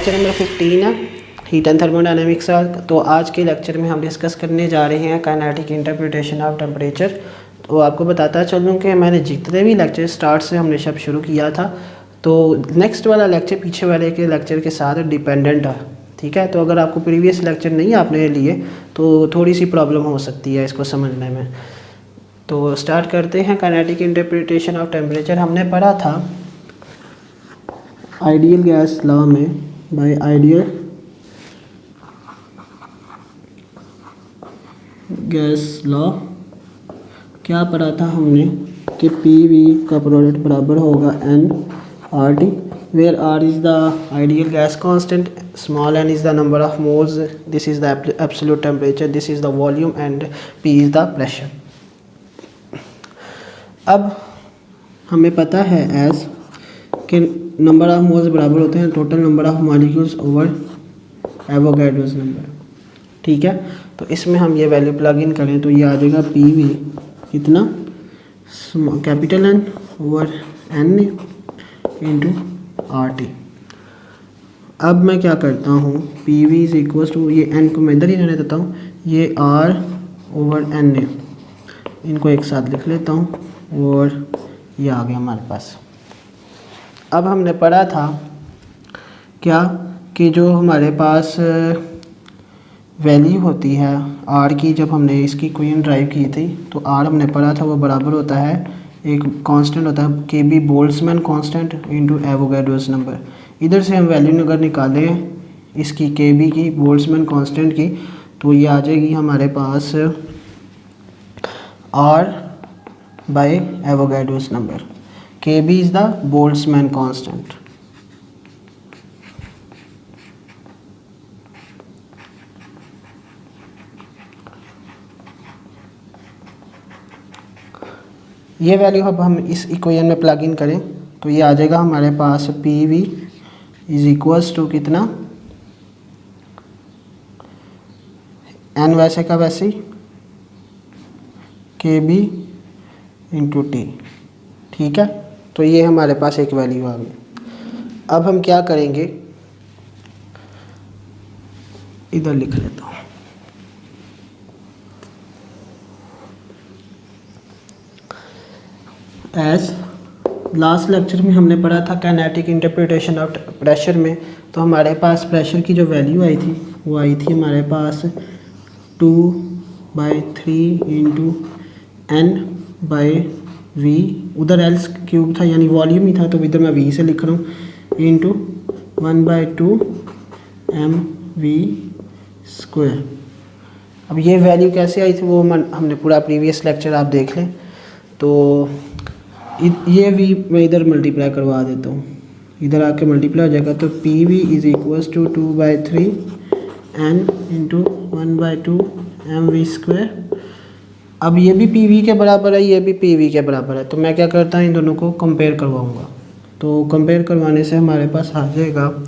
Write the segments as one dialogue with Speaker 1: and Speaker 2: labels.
Speaker 1: Lecture number 15 है, heat and thermodynamics का। तो आज के लेक्चर में हम डिस्कस करने जा रहे हैं काइनेटिक इंटरप्रिटेशन ऑफ टेम्परेचर। तो आपको बताता चलूँ कि मैंने जितने भी लेक्चर स्टार्ट से हमने सब शुरू किया था, तो नेक्स्ट वाला लेक्चर पीछे वाले के लेक्चर के साथ डिपेंडेंट है, ठीक है। तो अगर आपको प्रीवियस लेक्चर नहीं आपने लिए तो थोड़ी सी प्रॉब्लम हो सकती है इसको समझने में। तो स्टार्ट करते हैं। काइनेटिक इंटरप्रिटेशन ऑफ टेम्परेचर हमने पढ़ा था आइडियल गैस लॉ में, बाय आइडियल गैस लॉ क्या पढ़ा था हमने कि पी वी का प्रोडक्ट बराबर होगा N R T, where R is the ideal gas constant, small N is the number of moles, this is the absolute temperature, this is the volume and P is the pressure. अब हमें पता है as कि number of moles बराबर होते हैं total number of molecules over Avogadro's number, ठीक है। तो इसमें हम ये वैल्यू प्लग इन करें तो ये आ जाएगा पी वी कितना, capital N over N into R T. अब मैं क्या करता हूँ, P V is equal to, ये एन को मैं इधर ही रहने देता हूँ, ये आर ओवर एन ए, इनको एक साथ लिख लेता हूँ और ये आ गया हमारे पास। अब हमने पढ़ा था क्या कि जो हमारे पास वैल्यू होती है आर की, जब हमने इसकी क्वेश्चन ड्राइव की थी तो आर हमने पढ़ा था वो बराबर होता है, एक कांस्टेंट होता है K B Boltzmann constant into Avogadro's number. इधर से हम वैल्यू अगर निकालें इसकी के बी की, बोल्ट्जमैन कांस्टेंट की, तो ये आ जाएगी हमारे पास R by Avogadro's number. K B is the Boltzmann constant. ये वैल्यू अब हम इस इक्वेशन में प्लग इन करें तो ये आ जाएगा हमारे पास P V is equals to कितना, एन वैसे का वैसे ही, के बी इंटू टी, ठीक है। तो ये हमारे पास एक वैल्यू आ गई। अब हम क्या करेंगे, इधर लिख लेता हूँ, एज लास्ट लेक्चर में हमने पढ़ा था काइनेटिक इंटरप्रिटेशन ऑफ प्रेशर में, तो हमारे पास प्रेशर की जो वैल्यू आई थी वो आई थी हमारे पास 2/3 इंटू एन बाय वी, उधर एल क्यूब था यानी वॉल्यूम ही था तो इधर मैं वी से लिख रहा हूँ, इंटू 1/2 एम वी स्क्वायर। अब ये वैल्यू कैसे आई थी वो हमने पूरा प्रीवियस लेक्चर आप देख लें। तो ये वी मैं इधर मल्टीप्लाई करवा देता हूँ, इधर आके मल्टीप्लाई हो जाएगा, तो P V is equals to 2/3 N into 1/2 M V square. अब ये भी पी वी के बराबर है, ये भी पी वी के बराबर है, तो मैं क्या करता हूँ इन दोनों को कंपेयर करवाऊँगा। तो कंपेयर करवाने से हमारे पास आ जाएगा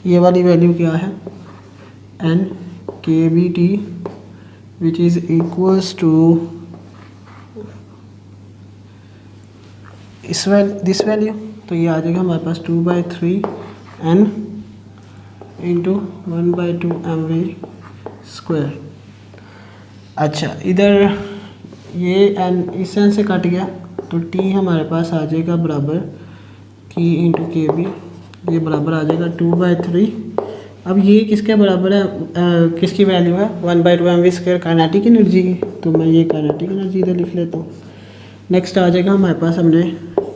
Speaker 1: ये वाली वैल्यू क्या है, N K B T which is equals to this value, तो ये आ जाएगा हमारे पास 2/3 N into 1/2 M V square. अच्छा, इधर ये एन इस एन से कट गया तो टी हमारे पास आ जाएगा बराबर की इंटू के बी, ये बराबर आ जाएगा 2/3। अब ये किसके बराबर है, किसकी वैल्यू है, 1/2 M V square kinetic energy की, तो मैं ये काइनेटिक एनर्जी इधर लिख लेता हूँ। नेक्स्ट आ जाएगा हमारे पास, हमने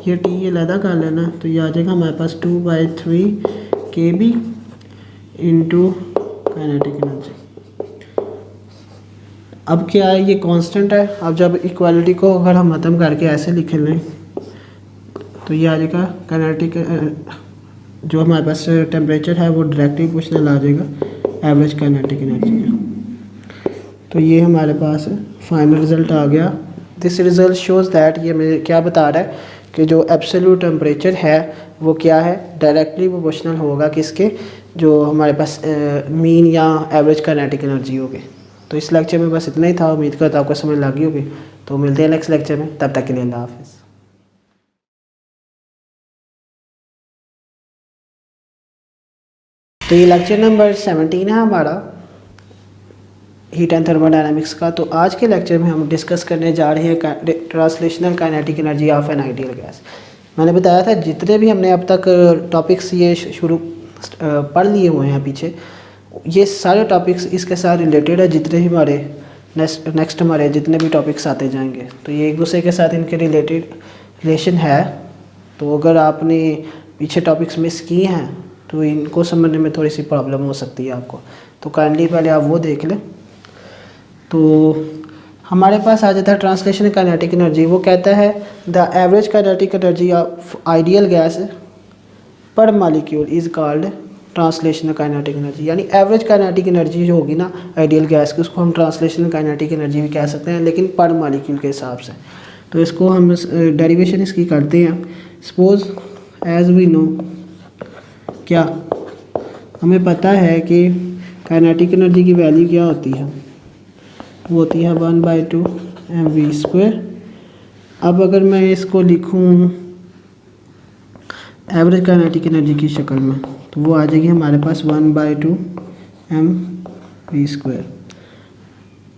Speaker 1: ये टी ये लैदा कर लेना, तो ये आ जाएगा हमारे पास 2/3 के बी इंटू काइनेटिक एनर्जी। अब क्या है, ये कांस्टेंट है। अब जब इक्वालिटी को अगर हम ख़त्म करके ऐसे लिख लें तो ये आ जाएगा काइनेटिक, जो हमारे पास टेम्परेचर है वो डायरेक्टली प्रोपोर्शनल आ जाएगा एवरेज काइनेटिक एनर्जी का। तो ये हमारे पास फाइनल रिजल्ट आ गया। दिस रिजल्ट शोज़ दैट, ये मेरे क्या बता रहा है कि जो एब्सोल्यूट टेम्परेचर है वो क्या है, डायरेक्टली प्रोपोर्शनल होगा किसके, जो हमारे पास मीन या एवरेज काइनेटिक एनर्जी होगी। तो इस लेक्चर में बस इतना ही था, उम्मीद करता हूँ आपको समझ लगी होगी। तो मिलते हैं नेक्स्ट लेक्चर में, तब तक के लिए अल्लाह हाफ़िज़। तो ये लेक्चर नंबर 17 है हमारा हीट एंड थर्मोडायनामिक्स का। तो आज के लेक्चर में हम डिस्कस करने जा रहे हैं translational kinetic energy of an ideal gas. मैंने बताया था जितने भी हमने अब तक टॉपिक्स ये शुरू पढ़ लिए हुए हैं पीछे, ये सारे टॉपिक्स इसके साथ रिलेटेड है। जितने भी हमारे नेक्स्ट हमारे जितने भी टॉपिक्स आते जाएंगे तो ये एक दूसरे के साथ इनके रिलेशन है। तो अगर आपने पीछे टॉपिक्स मिस किए हैं तो इनको समझने में थोड़ी सी प्रॉब्लम हो सकती है आपको, तो काइंडली पहले आप वो देख लें। तो हमारे पास आ जाता है ट्रांसलेशनल काइनेटिक एनर्जी। वो कहता है the average kinetic energy of ideal gas per molecule is called translational kinetic energy. यानी एवरेज काइनेटिक एनर्जी जो होगी ना आइडियल गैस की, उसको हम ट्रांसलेशनल काइनेटिक एनर्जी भी कह सकते हैं, लेकिन पर मॉलिक्यूल के हिसाब से। तो इसको हम डेरिवेशन इसकी करते हैं। सपोज एज वी नो, क्या हमें पता है कि काइनेटिक एनर्जी की वैल्यू क्या होती है, वो होती है 1/2 mv²। अब अगर मैं इसको लिखूं एवरेज काइनेटिक एनर्जी की शक्ल में तो वो आ जाएगी हमारे पास 1/2 mv²।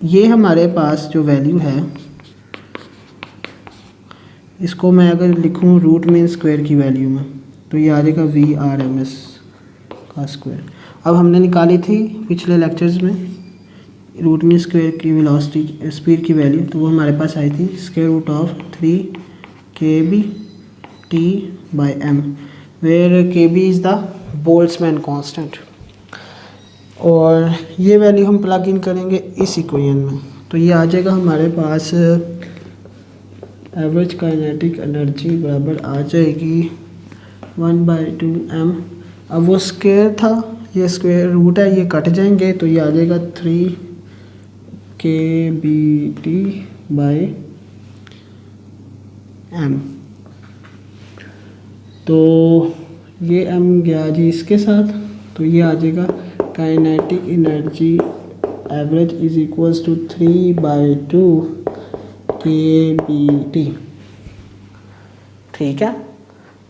Speaker 1: ये हमारे पास जो वैल्यू है इसको मैं अगर लिखूं रूट मीन स्क्वायर की वैल्यू में तो ये आ जाएगा VRMS का स्क्वायर। अब हमने निकाली थी पिछले लेक्चर्स में रूट मीन स्क्वायर की वेलोसिटी स्पीड की वैल्यू, तो वो हमारे पास आई थी √3 kb/t/m, where kb is the Boltzmann constant. और ये वैल्यू हम प्लग इन करेंगे इस इक्वेशन में तो ये आ जाएगा हमारे पास एवरेज काइनेटिक एनर्जी बराबर आ जाएगी 1/2 m। अब वो स्क्वायर था, ये स्क्वायर रूट है, ये कट जाएंगे तो ये आ जाएगा 3 kBT/m। तो ये m गया जी इसके साथ, तो ये आ जाएगा kinetic energy average is equals to 3/2 kBT। ठीक है,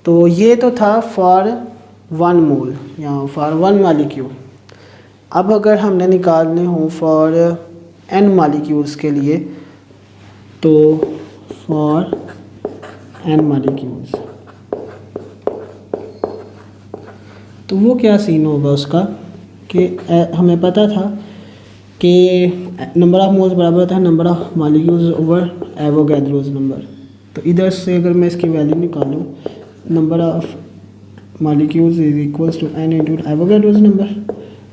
Speaker 1: तो ये तो था फॉर 1 मोल या फॉर 1 मॉलिक्यूल। अब अगर हमने निकालने हो फॉर n मॉलिक्यूल्स के लिए तो फॉर n मॉलिक्यूल्स तो वो क्या सीन होगा उसका कि हमें पता था कि नंबर ऑफ मोल्स बराबर होता है number of molecules over Avogadro's number. तो इधर से अगर मैं इसकी वैल्यू निकालूं number of molecules is equals to n into Avogadro's number,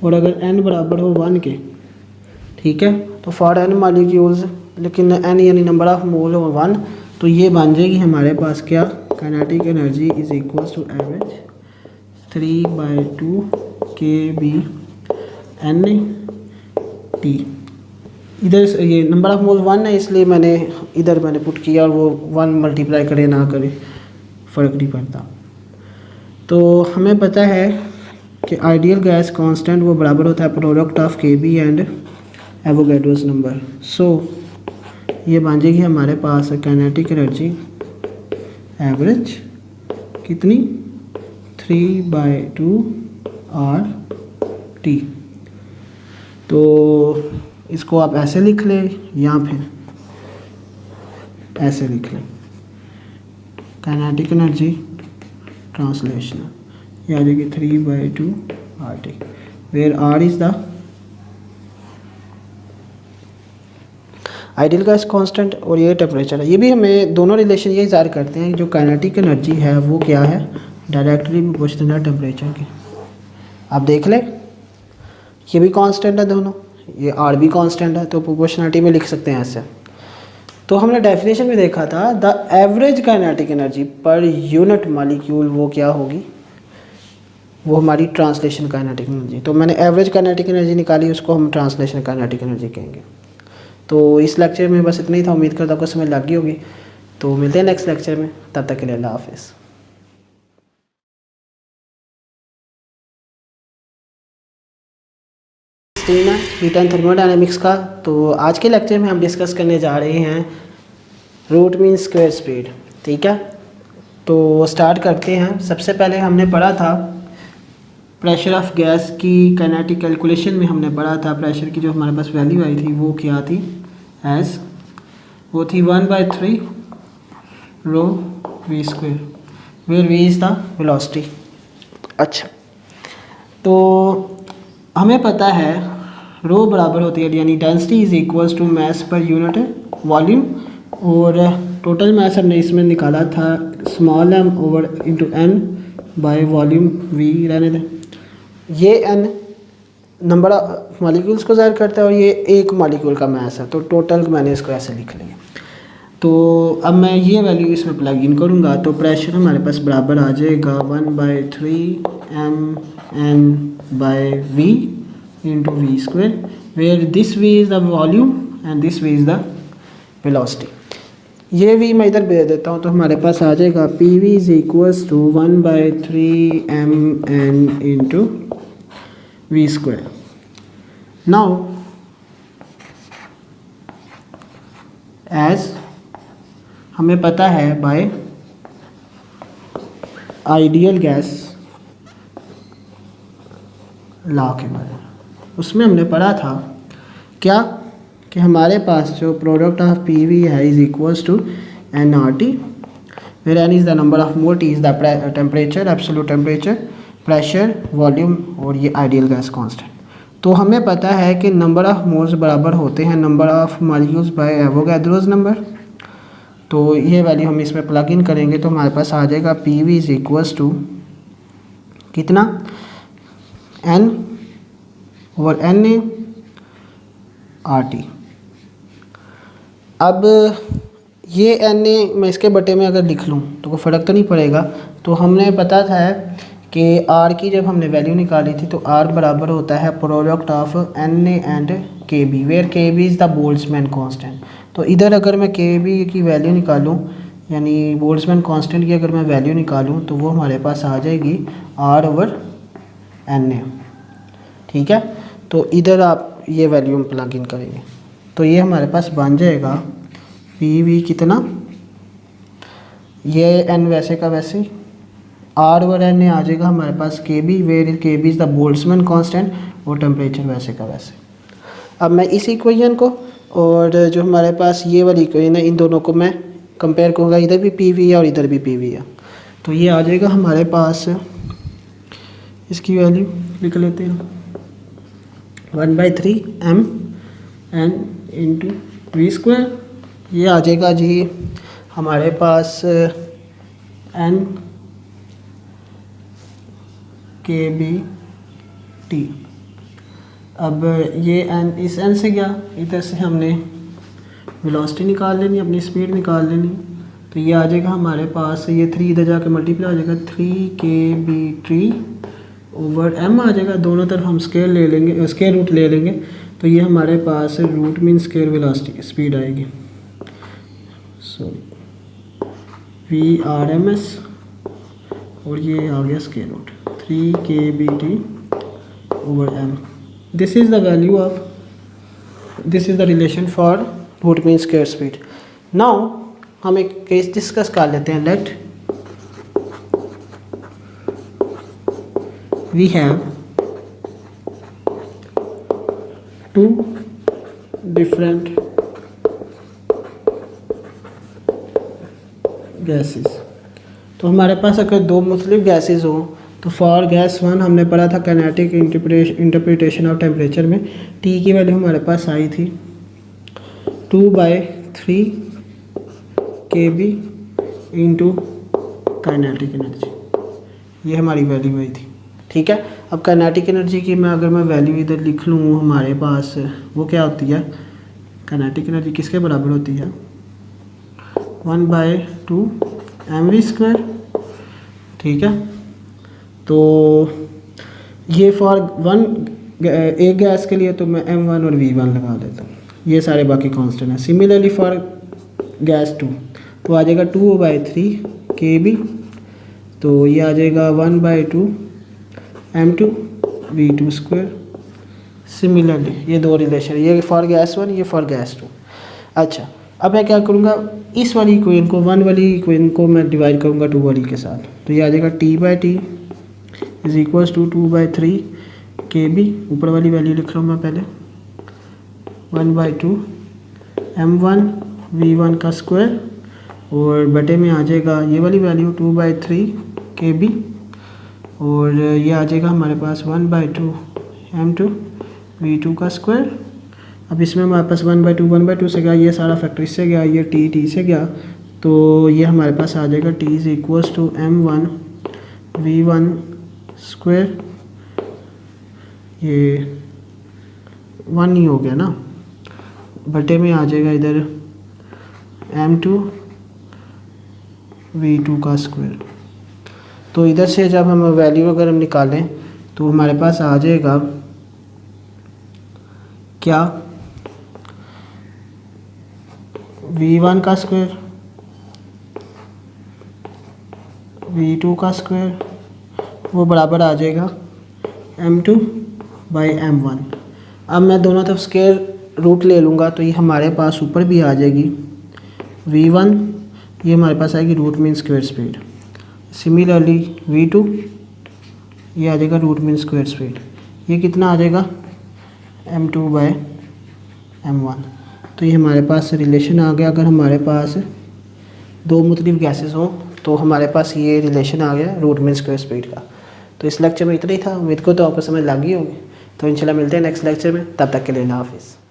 Speaker 1: और अगर n बराबर हो 1 के, ठीक है, तो फॉर n मॉलिक्यूल्स, लेकिन n यानी नंबर ऑफ मोल हो 1, तो ये बन जाएगी हमारे पास क्या kinetic energy is equals to average 3/2 kBNT। इधर ये नंबर ऑफ मोल 1 है इसलिए मैंने इधर पुट किया, और वो 1 मल्टीप्लाई करे ना करे फ़र्क नहीं पड़ता। तो हमें पता है कि आइडियल गैस कांस्टेंट वो बराबर होता है product of Kb and Avogadro's number. So ये बन जाएगी हमारे पास काइनेटिक एनर्जी एवरेज कितनी 3/2 RT। तो इसको आप ऐसे लिख लें या फिर ऐसे लिख लें, काइनेटिक एनर्जी ट्रांसलेशन ये आ जाएगी 3/2 RT, where R is the ideal gas constant और ये टेम्परेचर है। ये भी हमें दोनों रिलेशन ये ज़ाहिर करते हैं जो काइनेटिक एनर्जी है वो क्या है डायरेक्टली प्रोपोर्शनल है टेम्परेचर के। आप देख लें ये भी कांस्टेंट है दोनों, ये R भी कांस्टेंट है, तो प्रोपोर्शनलिटी में लिख सकते हैं ऐसे। तो हमने डेफिनेशन में देखा था the average kinetic energy per unit molecule वो क्या होगी, वो हमारी ट्रांसलेशन काइनेटिक एनर्जी। तो मैंने एवरेज काइनेटिक एनर्जी निकाली, उसको हम ट्रांसलेशन काइनेटिक एनर्जी कहेंगे। तो इस लेक्चर में बस इतना ही था, उम्मीद करता हूँ आपको समझ लग गई होगी। तो मिलते हैं नेक्स्ट लेक्चर में, तब तक के लिए अल्लाह हाफिज़। हीट एंड थर्मोडायनामिक्स का। तो आज के लेक्चर में हम डिस्कस करने जा रहे हैं रूट मीन स्क्वायर स्पीड। ठीक है, तो स्टार्ट करते हैं। सबसे पहले हमने पढ़ा था प्रेशर ऑफ गैस की काइनेटिक कैलकुलेशन में हमने पढ़ा था, प्रेशर की जो हमारे पास वैल्यू आई थी वो क्या थी, एज वो थी 1/3 rho V square, where V is the velocity. अच्छा, तो हमें पता है रो बराबर होती है यानी density is equals to mass per unit volume, और टोटल मास हमने इसमें निकाला था small m over into n by volume v, रहने दें। ये n नंबर ऑफ मॉलिक्यूल्स को ज़ाहिर करता है और ये एक मॉलिक्यूल का मास है, तो टोटल मैंने इसको ऐसे लिख लिया। तो अब मैं ये वैल्यू इसमें प्लग इन करूँगा तो प्रेशर हमारे पास बराबर आ जाएगा 1/3 mn/v into V square, where this v is the volume and this v is the velocity. ये v मैं इधर भेज देता हूँ तो हमारे पास आ जाएगा P V is equals to 1/3 mn into V square. Now as हमें पता है बाय आइडियल गैस लॉ के बारे में, उसमें हमने पढ़ा था क्या कि हमारे पास जो प्रोडक्ट ऑफ पी वी है is equals to N R T, where N is the number of mole, T is the temperature, absolute temperature, pressure, volume और ये आइडियल गैस कांस्टेंट। तो हमें पता है कि नंबर ऑफ मोल्स बराबर होते हैं number of molecules by Avogadro's number. तो ये वैल्यू हम इसमें प्लग इन करेंगे तो हमारे पास आ जाएगा P V is equals to कितना, N over N A R T. अब ये एन ए मैं इसके बटे में अगर लिख लूँ तो कोई फ़र्क तो नहीं पड़ेगा। तो हमने पता था कि आर की जब हमने वैल्यू निकाली थी तो आर बराबर होता है product of N A and K B, where K B is the Boltzmann constant. तो इधर अगर मैं के बी की वैल्यू निकालूं यानी बोल्ट्जमैन कांस्टेंट की अगर मैं वैल्यू निकालूं तो वो हमारे पास आ जाएगी आर ओवर एन ए। ठीक है, तो इधर आप ये वैल्यू हम प्लग इन करेंगे तो ये हमारे पास बन जाएगा पी वी कितना, ये एन वैसे का वैसे, आर ओवर एन ए आ जाएगा हमारे पास K B, where K B is the Boltzmann constant, और टेम्परेचर वैसे का वैसे। अब मैं इस इक्वेशन को और जो हमारे पास ये वाली इक्वेशन है इन दोनों को मैं कंपेयर करूँगा, इधर भी पी वी है और इधर भी पी वी है, तो ये आ जाएगा हमारे पास, इसकी वैल्यू लिख लेते हैं 1/3 m n into V square. ये आ जाएगा जी हमारे पास n के बी टी। अब ये n इस n से गया, इधर से हमने वेलोसिटी निकाल लेनी, अपनी स्पीड निकाल लेनी, तो ये आ जाएगा हमारे पास, ये 3 इधर जाके मल्टीप्लाई हो जाएगा 3kb/t ओवर m आ जाएगा। दोनों तरफ हम स्केयर ले लेंगे, स्केयर रूट ले लेंगे, तो ये हमारे पास root mean square velocity speed आएगी, सॉरी VRMS, और ये आ गया square root 3kb/t over m। This is the value of, this is the relation for root mean square speed. Now हम एक केस डिस्कस कर लेते हैं। Let we have two different gases. तो हमारे पास अगर दो मुख्तलिफ गैसेस हों तो फॉर गैस वन हमने पढ़ा था काइनेटिक इंटरप्रिटेशन ऑफ टेम्परेचर में, टी की वैल्यू हमारे पास आई थी 2/3 kb इंटू काइनेटिक एनर्जी, ये हमारी वैल्यू आई थी। ठीक है, अब काइनेटिक एनर्जी की मैं अगर मैं वैल्यू इधर लिख लूँ हमारे पास वो क्या होती है, काइनेटिक एनर्जी किसके बराबर होती है 1/2 mv स्क्वायर। ठीक है, तो ये फॉर वन एक गैस के लिए तो मैं m1 और v1 लगा देता हूँ, ये सारे बाकी कांस्टेंट हैं। सिमिलरली फॉर गैस 2 तो आ जाएगा 2/3 kb, तो ये आ जाएगा 1/2 m2 v2 स्क्वायर। सिमिलरली ये दो रिलेशन, ये फॉर गैस 1, ये फॉर गैस 2। अच्छा, अब मैं क्या करूँगा, इस वाली इक्वेशन को, 1 वाली इक्वेशन को मैं डिवाइड करूँगा 2 वाली के साथ, तो ये आ जाएगा t/t is equals to 2/3 KB, ऊपर वाली वैल्यू लिख रहा हूँ मैं पहले, 1/2 m1 v1 का स्क्वायर, और बटे में आ जाएगा ये वाली वैल्यू 2/3 KB, और ये आ जाएगा हमारे पास 1/2 m2 v2 का स्क्वायर। अब इसमें हमारे पास 1/2 से गया, ये सारा फैक्टर इससे गया, ये टी से गया, तो ये हमारे पास आ जाएगा t is equals to m1 v1 square, ये 1 ही हो गया ना, बटे में आ जाएगा इधर m2 v2 का स्क्वायर। तो इधर से जब हम वैल्यू अगर हम निकालें तो हमारे पास आ जाएगा क्या, v1 का स्क्वायर v2 का स्क्वायर, वो बराबर आ जाएगा m2/m1। अब मैं दोनों तरफ स्क्वायर रूट ले लूँगा तो ये हमारे पास ऊपर भी आ जाएगी v1, ये हमारे पास आएगी root mean square speed. Similarly v2 ये आ जाएगा रूट मीन स्क्वायर स्पीड, ये कितना आ जाएगा m2/m1। तो ये हमारे पास रिलेशन आ गया। अगर हमारे पास दो मुख्तलिफ गैसेस हों तो हमारे पास ये रिलेशन आ गया रूट मीन स्क्वायर स्पीड का। तो इस लेक्चर में इतना ही था, उम्मीद को तो आपको समझ लग गई होगी। तो इंशाल्लाह मिलते हैं नेक्स्ट लेक्चर में, तब तक के लिए अल्लाह हाफिज़।